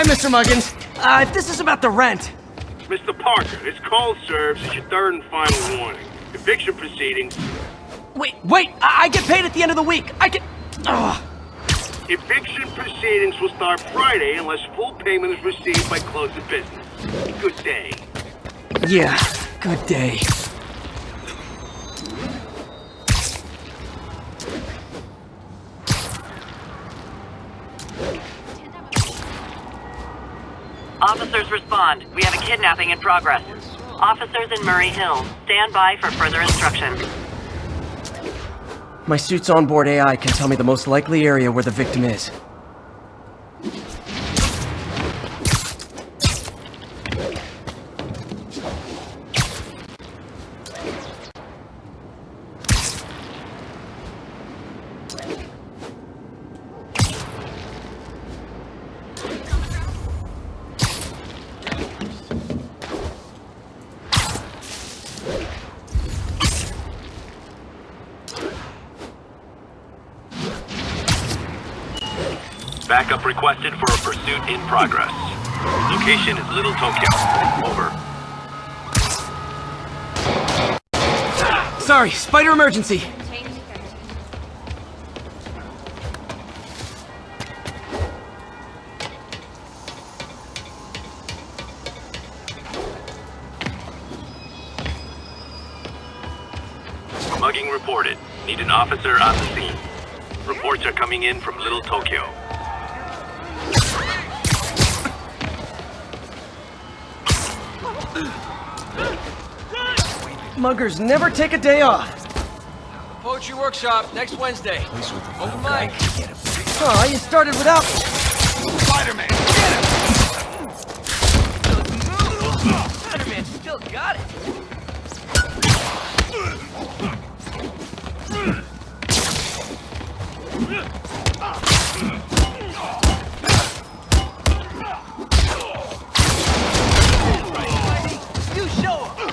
Hi, Mr. Muggins. If this is about the rent... Mr. Parker, this call serves as your third and final warning. Eviction proceedings... Wait! I get paid at the end of the week! I can... Ugh. Eviction proceedings will start Friday unless full payment is received by close of business. Good day. Yeah, good day. Officers respond. We have a kidnapping in progress. Officers in Murray Hill. Stand by for further instructions. My suit's onboard AI can tell me the most likely area where the victim is. Backup requested for a pursuit in progress. Location is Little Tokyo. Over. Sorry, spider emergency. Mugging reported. Need an officer on the scene. Reports are coming in from Little Tokyo. Muggers never take a day off. Poetry workshop next Wednesday. Open mic. Oh, you started without me. Spider-Man, get him! Spider-Man still got it. You show him.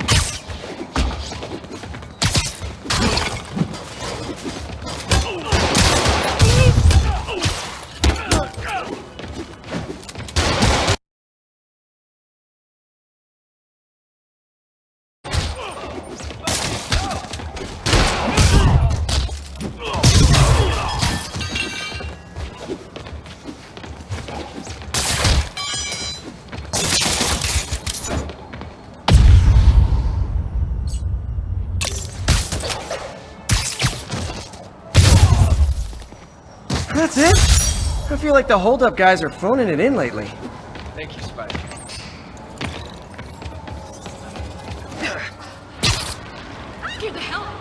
That's it? I feel like the hold-up guys are phoning it in lately. Thank you, Spider. Scared the hell out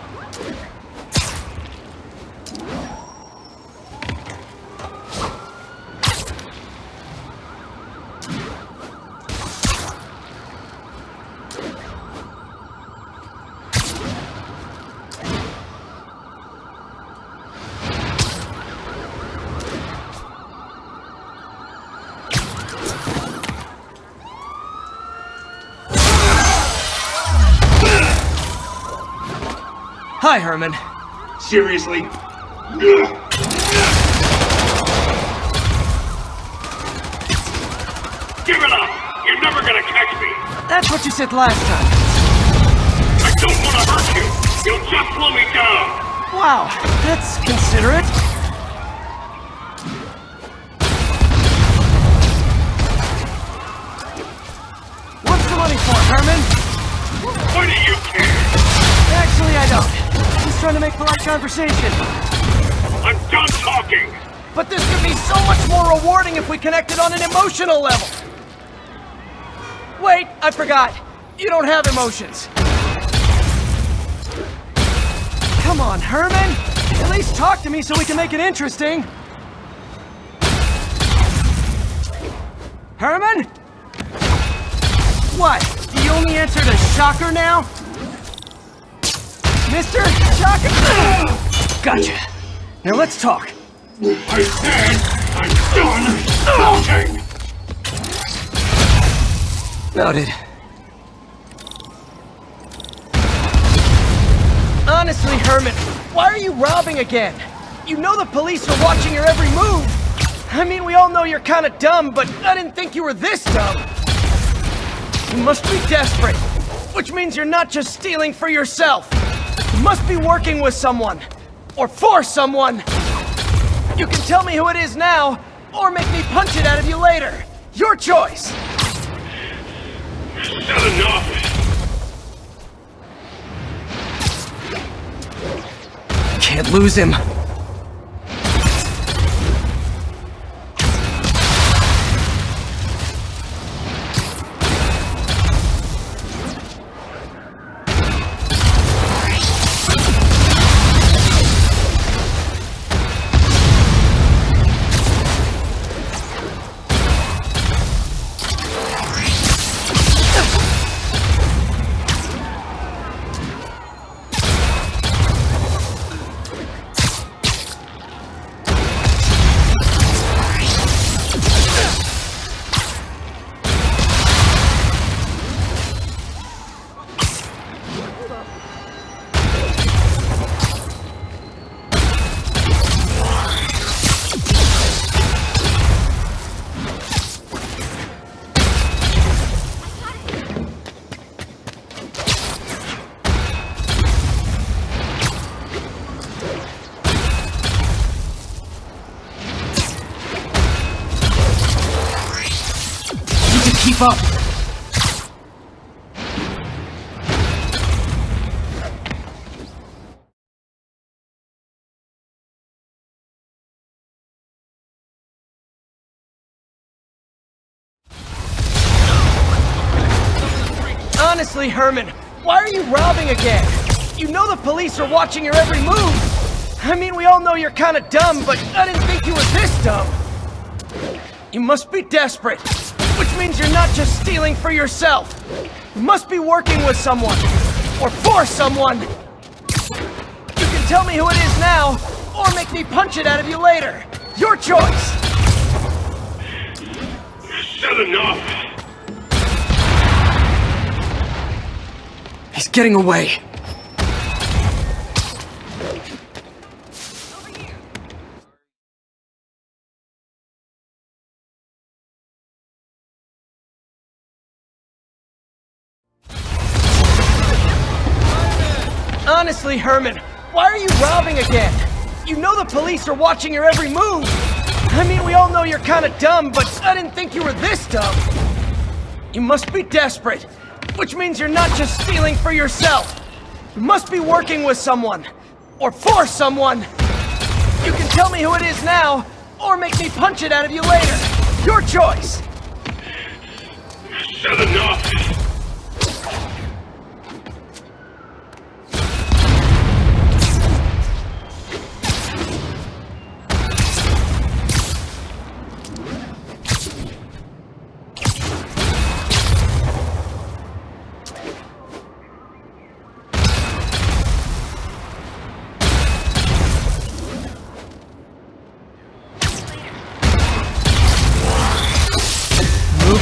Hi, Herman. Seriously? Give it up! You're never gonna catch me! That's what you said last time. I don't want to hurt you! You'll just slow me down! Wow, that's considerate. What's the money for, Herman? Why do you care? Actually, I don't. Just trying to make polite conversation. I'm done talking! But this could be so much more rewarding if we connected on an emotional level. Wait, I forgot. You don't have emotions. Come on, Herman. At least talk to me so we can make it interesting. Herman? What? Do you only answer to Shocker now? Mr. Shocker? Gotcha. Now let's talk. I said I'm done talking! Noted. Honestly, Herman, why are you robbing again? You know the police are watching your every move! I mean, we all know you're kinda dumb, but I didn't think you were this dumb. You must be desperate, which means you're not just stealing for yourself. You must be working with someone, or for someone. You can tell me who it is now, or make me punch it out of you later. Your choice. Is that enough? Can't lose him. Keep up! Honestly, Herman, why are you robbing again? You know the police are watching your every move! I mean, we all know you're kinda dumb, but I didn't think you were this dumb! You must be desperate, which means you're not just stealing for yourself. You must be working with someone, or for someone. You can tell me who it is now, or make me punch it out of you later. Your choice. Is that enough? He's getting away. Honestly, Herman, why are you robbing again? You know the police are watching your every move! I mean, we all know you're kinda dumb, but I didn't think you were this dumb! You must be desperate, which means you're not just stealing for yourself! You must be working with someone, or for someone! You can tell me who it is now, or make me punch it out of you later! Your choice! Is that enough?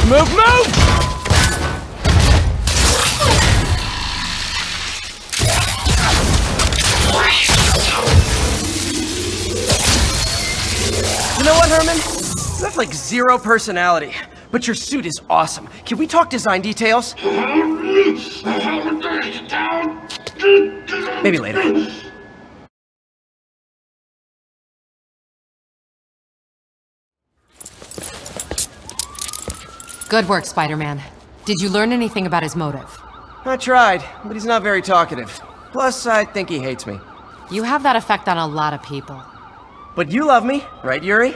Move, move! You know what, Herman? You have like zero personality, but your suit is awesome. Can we talk design details? Maybe later. Good work, Spider-Man. Did you learn anything about his motive? I tried, but he's not very talkative. Plus, I think he hates me. You have that effect on a lot of people. But you love me, right, Yuri?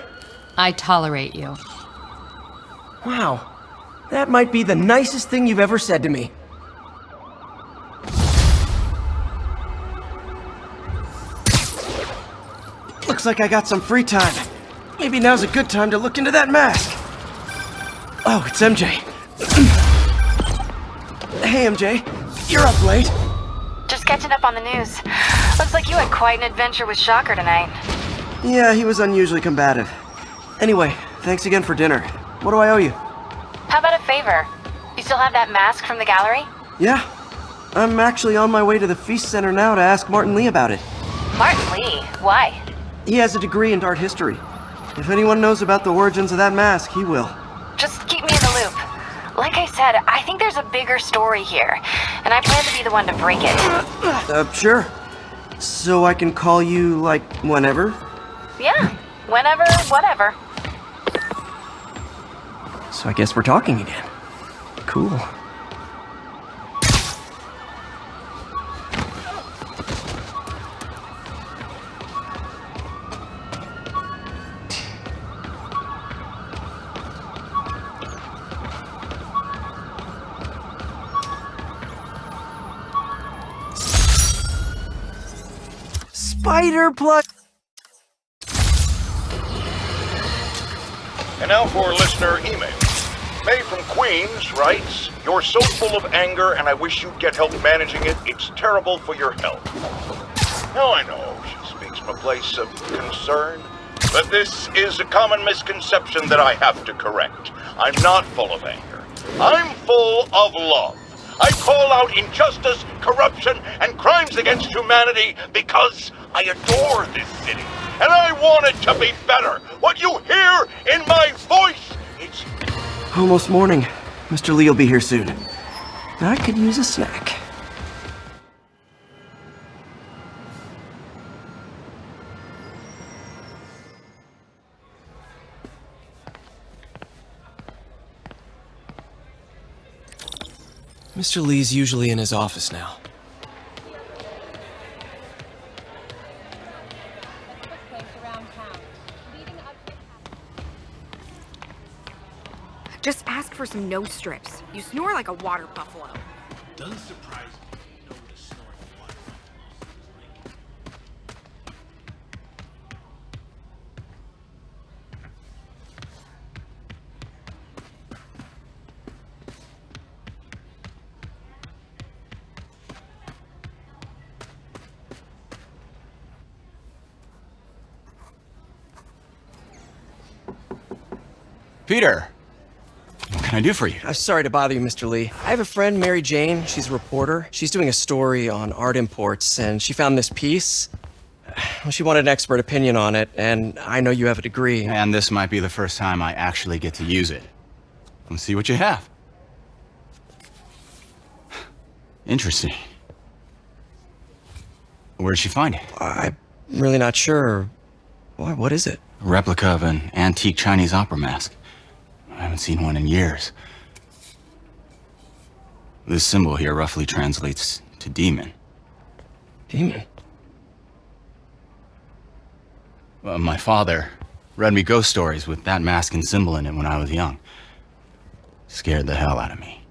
I tolerate you. Wow. That might be the nicest thing you've ever said to me. Looks like I got some free time. Maybe now's a good time to look into that mask. Oh, it's MJ. Hey, MJ. You're up late. Just catching up on the news. Looks like you had quite an adventure with Shocker tonight. Yeah, he was unusually combative. Anyway, thanks again for dinner. What do I owe you? How about a favor? You still have that mask from the gallery? Yeah. I'm actually on my way to the Feast Center now to ask Martin Lee about it. Martin Lee? Why? He has a degree in art history. If anyone knows about the origins of that mask, he will. Just keep me in the loop. Like I said, I think there's a bigger story here, and I plan to be the one to break it. Sure. So I can call you, like, whenever? Yeah, whenever, whatever. So I guess we're talking again. Cool. Spider plug. And now for listener email. May from Queens writes, "You're so full of anger and I wish you'd get help managing it. It's terrible for your health." Now I know she speaks from a place of concern, but this is a common misconception that I have to correct. I'm not full of anger. I'm full of love. I call out injustice, corruption, and crimes against humanity because I adore this city, and I want it to be better. What you hear in my voice, it's... Almost morning. Mr. Lee will be here soon. I could use a snack. Mr. Lee's usually in his office now. Just ask for some nose strips. You snore like a water buffalo. Doesn't surprise me you know what a snoring water Peter, what can I do for you? I'm sorry to bother you, Mr. Lee. I have a friend, Mary Jane. She's a reporter. She's doing a story on art imports, and she found this piece. Well, she wanted an expert opinion on it, and I know you have a degree. And this might be the first time I actually get to use it. Let's see what you have. Interesting. Where'd she find it? I'm really not sure. Why, what is it? A replica of an antique Chinese opera mask. I haven't seen one in years. This symbol here roughly translates to demon. Demon? My father read me ghost stories with that mask and symbol in it when I was young. Scared the hell out of me.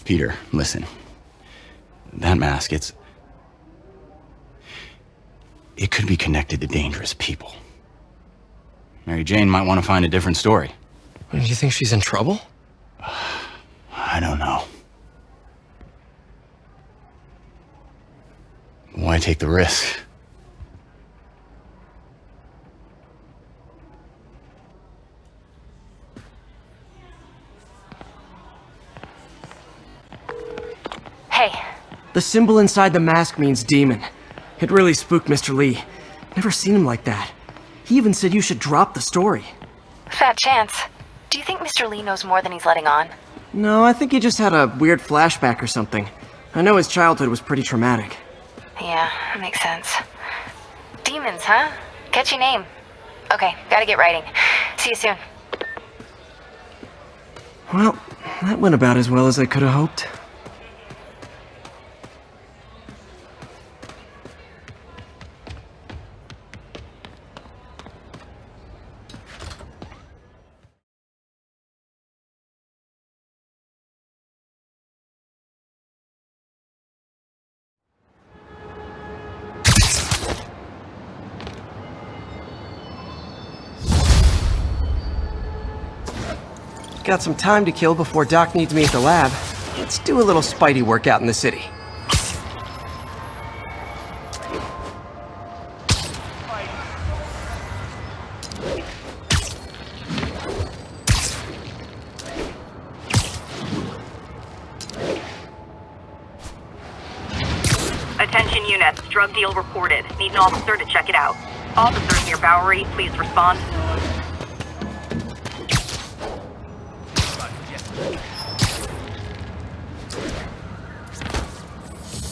Peter, listen. That mask, it could be connected to dangerous people. Mary Jane might want to find a different story. Do you think she's in trouble? I don't know. Why take the risk? Hey, The symbol inside the mask means demon. It really spooked Mr. Lee. Never seen him like that. He even said you should drop the story. fat chance. Do you think Mr. Lee knows more than he's letting on? No, I think he just had a weird flashback or something. I know his childhood was pretty traumatic. Yeah, that makes sense. Demons, huh? Catchy name. Okay, gotta get writing. See you soon. Well, that went about as well as I could have hoped. Got some time to kill before Doc needs me at the lab. Let's do a little Spidey workout in the city. Attention units. drug deal reported. Need an officer to check it out. Officers near Bowery, please respond.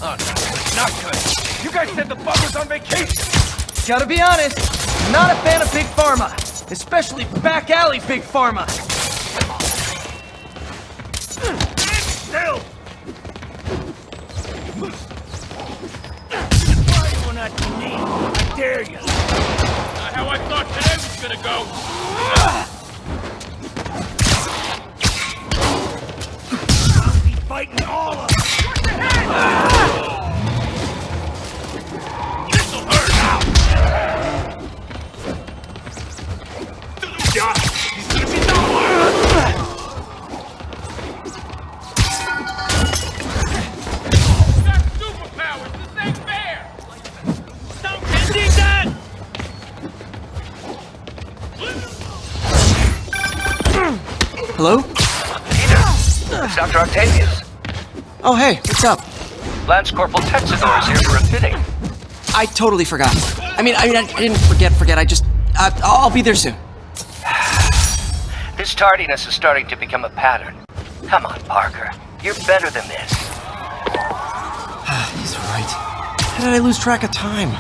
Oh, no, not good. You guys said the bug was on vacation. Gotta be honest, not a fan of Big Pharma. Especially back alley Big Pharma. Still! Why you will not knee? I dare you. Not how I thought today was gonna go. I'll be fighting all of them. This'll hurt now! Yeah, he's gonna be nowhere! Got superpowers! This ain't fair! Don't need that! Hello? Peter, it's Dr. Octavius. Oh, hey, what's up? Lance Corporal Texador is here for a fitting. I totally forgot. I didn't forget. I just, I'll be there soon. This tardiness is starting to become a pattern. Come on, Parker. You're better than this. He's right. How did I lose track of time?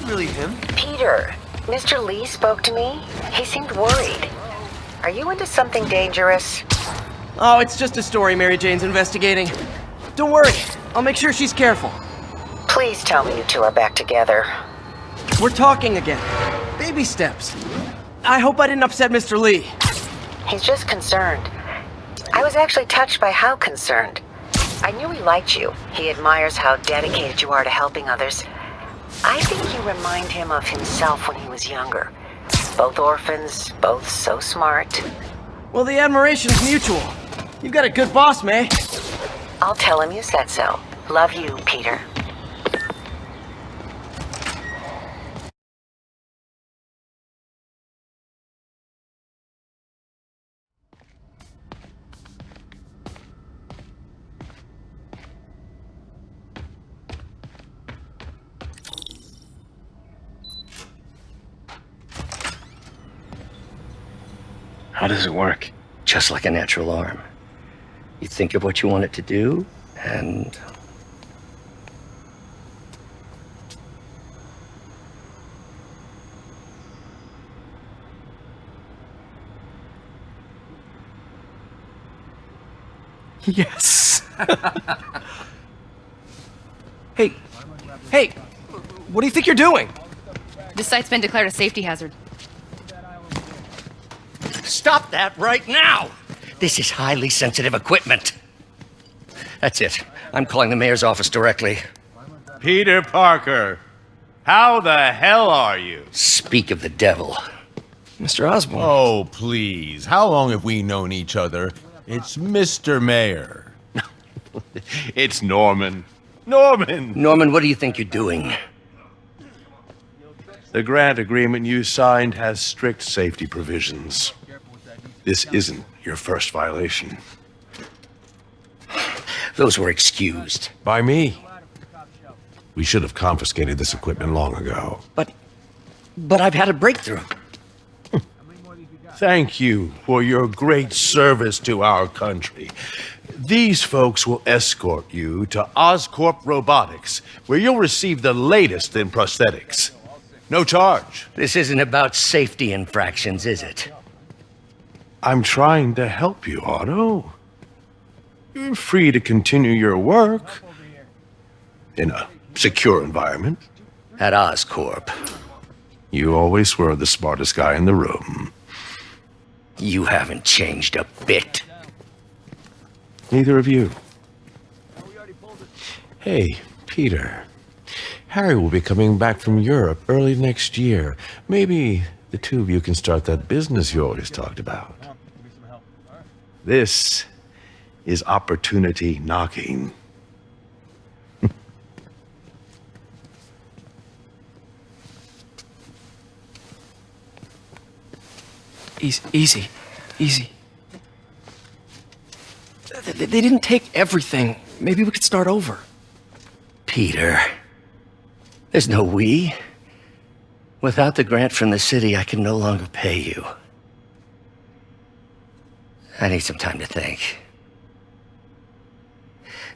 Really him? Peter, Mr. Lee spoke to me. He seemed worried. Are you into something dangerous? Oh, it's just a story Mary Jane's investigating. Don't worry, I'll make sure she's careful. Please tell me you two are back together. We're talking again. Baby steps. I hope I didn't upset Mr. Lee. He's just concerned. I was actually touched by how concerned. I knew he liked you. He admires how dedicated you are to helping others. I think you remind him of himself when he was younger. Both orphans, both so smart. Well, the admiration's mutual. You've got a good boss, May. I'll tell him you said so. Love you, Peter. How does it work? Just like a natural arm. You think of what you want it to do, and... Yes. Hey, what do you think you're doing? This site's been declared a safety hazard. Stop that right now! This is highly sensitive equipment. That's it. I'm calling the mayor's office directly. Peter Parker, how the hell are you? Speak of the devil. Mr. Osborn. Oh, please. How long have we known each other? It's Mr. Mayor. It's Norman. Norman! Norman, what do you think you're doing? The grant agreement you signed has strict safety provisions. This isn't your first violation. Those were excused. By me. We should have confiscated this equipment long ago. But I've had a breakthrough. Thank you for your great service to our country. These folks will escort you to Oscorp Robotics, where you'll receive the latest in prosthetics. No charge. This isn't about safety infractions, is it? I'm trying to help you, Otto. You're free to continue your work in a secure environment. At Oscorp. You always were the smartest guy in the room. You haven't changed a bit. Neither of you. Hey, Peter. Harry will be coming back from Europe early next year. Maybe the two of you can start that business you always talked about. This is opportunity knocking. Easy. They didn't take everything. Maybe we could start over. Peter, there's no we. Without the grant from the city, I can no longer pay you. I need some time to think.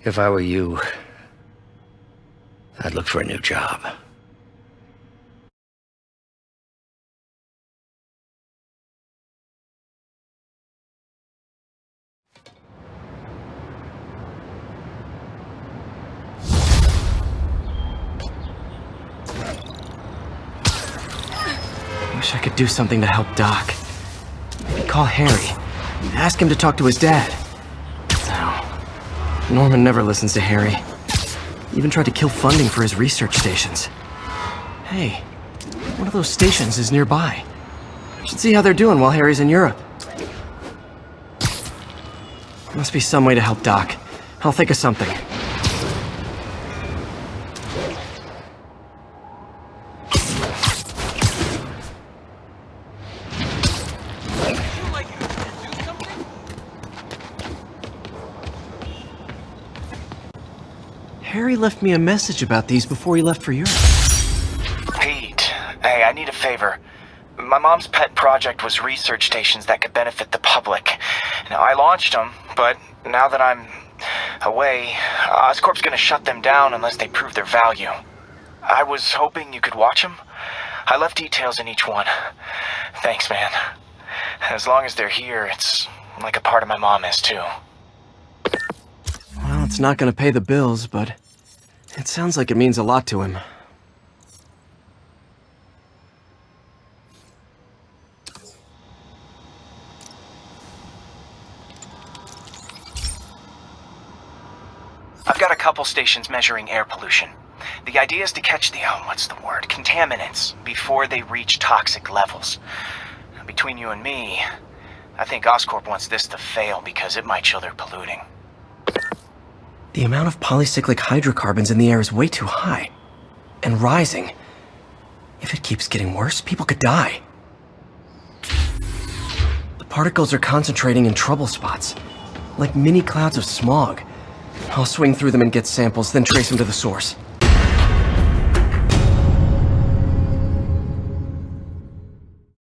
If I were you, I'd look for a new job. Wish I could do something to help Doc. Maybe call Harry. Ask him to talk to his dad. No. Norman never listens to Harry. He even tried to kill funding for his research stations. Hey, one of those stations is nearby. I should see how they're doing while Harry's in Europe. There must be some way to help Doc. I'll think of something. Harry left me a message about these before he left for Europe. Pete, hey, I need a favor. My mom's pet project was research stations that could benefit the public. Now, I launched them, but now that I'm away, Oscorp's gonna shut them down unless they prove their value. I was hoping you could watch them. I left details in each one. Thanks, man. As long as they're here, it's like a part of my mom is, too. Well, it's not gonna pay the bills, but it sounds like it means a lot to him. I've got a couple stations measuring air pollution. The idea is to catch the, contaminants before they reach toxic levels. Between you and me, I think Oscorp wants this to fail because it might show they're polluting. The amount of polycyclic hydrocarbons in the air is way too high. And rising. If it keeps getting worse, people could die. The particles are concentrating in trouble spots, like mini clouds of smog. I'll swing through them and get samples, then trace them to the source.